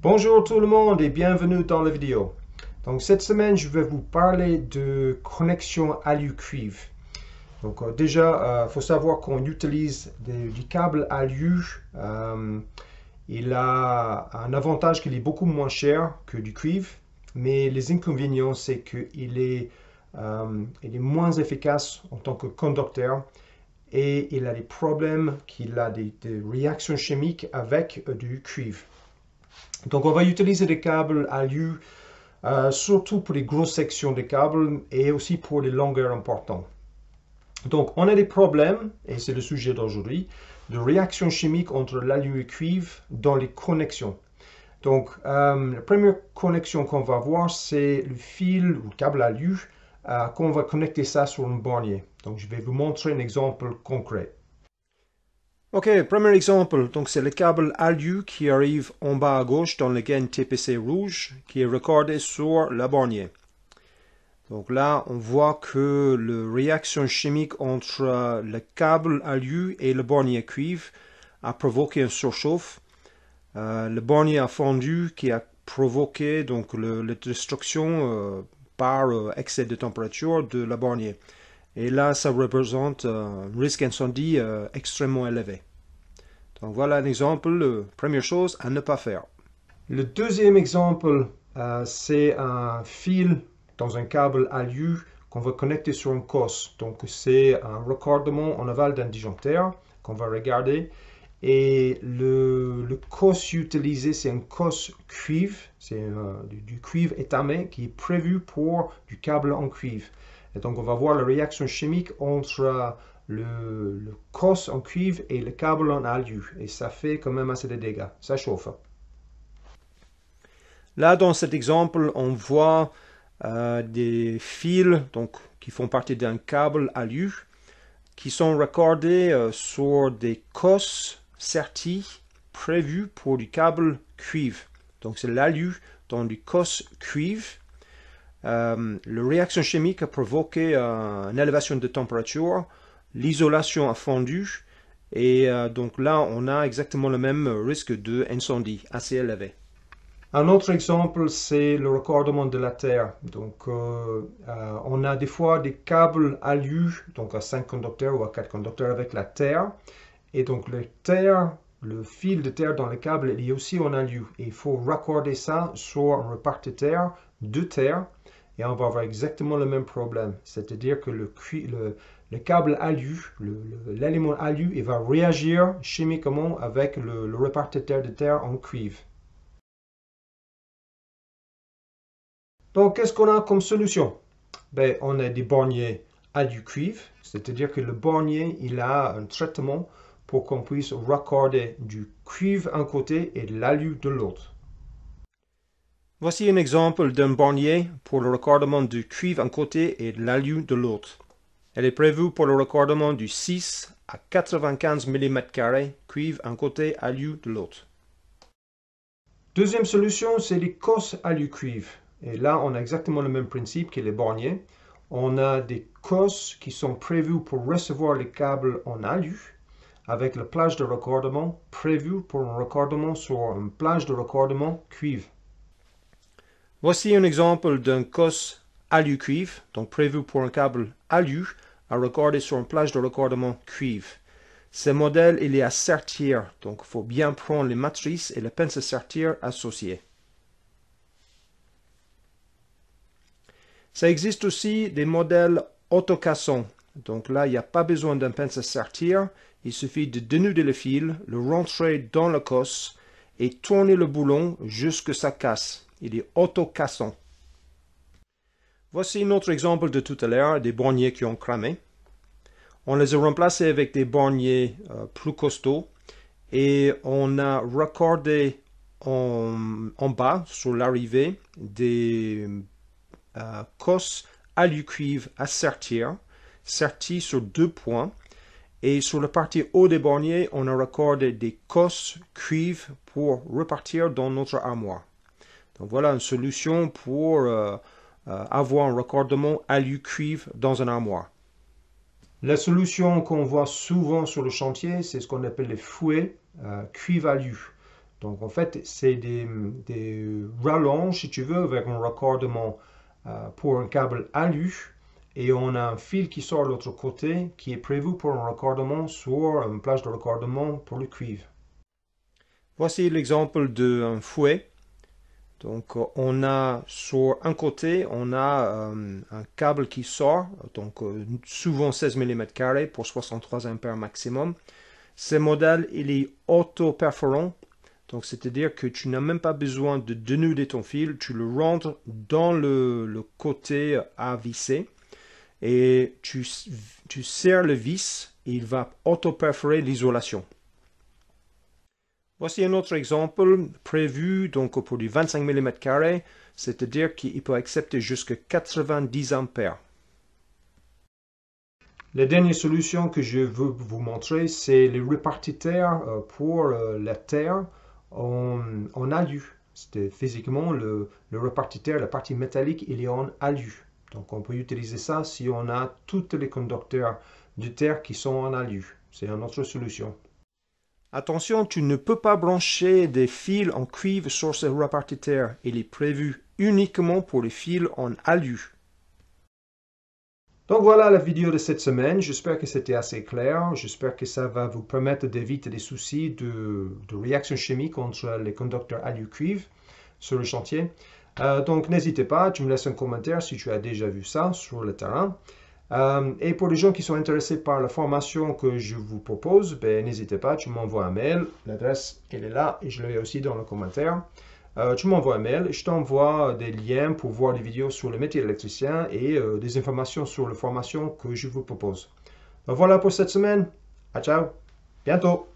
Bonjour tout le monde et bienvenue dans la vidéo. Donc cette semaine, je vais vous parler de connexion alu-cuivre. Donc déjà, il faut savoir qu'on utilise du câble alu. Il a un avantage qu'il est beaucoup moins cher que du cuivre, mais les inconvénients, c'est qu'il est, il est moins efficace en tant que conducteur et il a des problèmes qu'il a des réactions chimiques avec du cuivre. Donc on va utiliser des câbles alu surtout pour les grosses sections de câbles et aussi pour les longueurs importantes. Donc on a des problèmes, et c'est le sujet d'aujourd'hui, de réactions chimiques entre l'alu et le cuivre dans les connexions. Donc la première connexion qu'on va voir, c'est le fil ou le câble alu qu'on va connecter ça sur un bornier. Donc je vais vous montrer un exemple concret. Ok, premier exemple, donc c'est le câble alu qui arrive en bas à gauche dans le gain TPC rouge qui est raccordé sur la bornier. Donc là, on voit que la réaction chimique entre le câble alu et le bornier cuivre a provoqué une surchauffe. Le bornier a fondu qui a provoqué donc la destruction par excès de température de la bornier. Et là, ça représente un risque incendie extrêmement élevé. Donc voilà un exemple, première chose à ne pas faire. Le deuxième exemple, c'est un fil dans un câble alu qu'on va connecter sur une cosse. Donc c'est un raccordement en aval d'un disjoncteur qu'on va regarder. Et le cosse utilisé, c'est un cosse cuivre, c'est du cuivre étamé qui est prévu pour du câble en cuivre. Et donc on va voir la réaction chimique entre le cosse en cuivre et le câble en alu. Et ça fait quand même assez de dégâts, ça chauffe. Là, dans cet exemple, on voit des fils donc, qui font partie d'un câble alu qui sont raccordés sur des cosses sertis prévus pour du câble cuivre. Donc c'est l'alu dans du cosse cuivre. La réaction chimique a provoqué une élévation de température, l'isolation a fondu et donc là on a exactement le même risque d'incendie assez élevé. Un autre exemple, c'est le raccordement de la terre. Donc, on a des fois des câbles alu, donc à 5 conducteurs ou à 4 conducteurs avec la terre. Et donc, le fil de terre dans le câble, il est aussi en alu. Et il faut raccorder ça sur un répartiteur de terre. Et on va avoir exactement le même problème. C'est-à-dire que le câble alu, l'élément alu, il va réagir chimiquement avec le répartiteur de terre en cuivre. Donc, qu'est-ce qu'on a comme solution? Ben, on a des borniers alu-cuivre, c'est-à-dire que le bornier, il a un traitement pour qu'on puisse raccorder du cuivre d'un côté et de l'alu de l'autre. Voici un exemple d'un bornier pour le raccordement du cuivre d'un côté et de l'alu de l'autre. Elle est prévue pour le raccordement du 6 à 95 mm² cuivre d'un côté, alu de l'autre. Deuxième solution, c'est les cosses alu-cuivre. Et là, on a exactement le même principe que les borniers. On a des cosses qui sont prévues pour recevoir les câbles en alu, avec la plage de raccordement prévue pour un raccordement sur une plage de raccordement cuivre. Voici un exemple d'un cosse alu-cuivre, donc prévu pour un câble alu à raccorder sur une plage de raccordement cuivre. Ce modèle, il est à sertir, donc il faut bien prendre les matrices et les pinces à sertir associées. Ça existe aussi des modèles autocassants. Donc là, il n'y a pas besoin d'un pince à sertir. Il suffit de dénuder le fil, le rentrer dans la cosse et tourner le boulon jusqu'à ce que ça casse. Il est autocassant. Voici un autre exemple de tout à l'heure, des borniers qui ont cramé. On les a remplacés avec des borniers plus costauds et on a raccordé en bas, sur l'arrivée, des cosses alu-cuivre à sertir, sertis sur 2 points. Et sur la partie haut des borniers, on a raccordé des cosses cuivre pour repartir dans notre armoire. Donc voilà une solution pour avoir un raccordement alu-cuivre dans une armoire. La solution qu'on voit souvent sur le chantier, c'est ce qu'on appelle les fouets cuivre alu. Donc en fait, c'est des rallonges, si tu veux, vers un raccordement pour un câble alu. Et on a un fil qui sort de l'autre côté qui est prévu pour un raccordement sur une plage de raccordement pour le cuivre. Voici l'exemple d'un fouet. Donc on a sur un côté, on a un câble qui sort, donc souvent 16 mm pour 63 ampères maximum. Ce modèle, il est auto-perforant, donc c'est-à-dire que tu n'as même pas besoin de dénuder ton fil, tu le rentres dans le côté à visser et tu serres le vis et il va auto-perforer l'isolation. Voici un autre exemple prévu donc pour du 25 mm, c'est-à-dire qu'il peut accepter jusqu'à 90 ampères. La dernière solution que je veux vous montrer, c'est les répartiteurs pour la terre en alu. Physiquement, le répartiteur, la partie métallique, il est en alu. Donc on peut utiliser ça si on a tous les conducteurs de terre qui sont en alu. C'est une autre solution. Attention, tu ne peux pas brancher des fils en cuivre sur ce répartiteur. Il est prévu uniquement pour les fils en alu. Donc voilà la vidéo de cette semaine. J'espère que c'était assez clair. J'espère que ça va vous permettre d'éviter des soucis de réaction chimique entre les conducteurs alu-cuivre sur le chantier. Donc n'hésitez pas, tu me laisses un commentaire si tu as déjà vu ça sur le terrain. Et pour les gens qui sont intéressés par la formation que je vous propose, ben, n'hésitez pas, tu m'envoies un mail. L'adresse, elle est là et je le mets aussi dans le commentaire. Tu m'envoies un mail, je t'envoie des liens pour voir des vidéos sur le métier d'électricien et des informations sur la formation que je vous propose. Donc voilà pour cette semaine. À ciao, bientôt.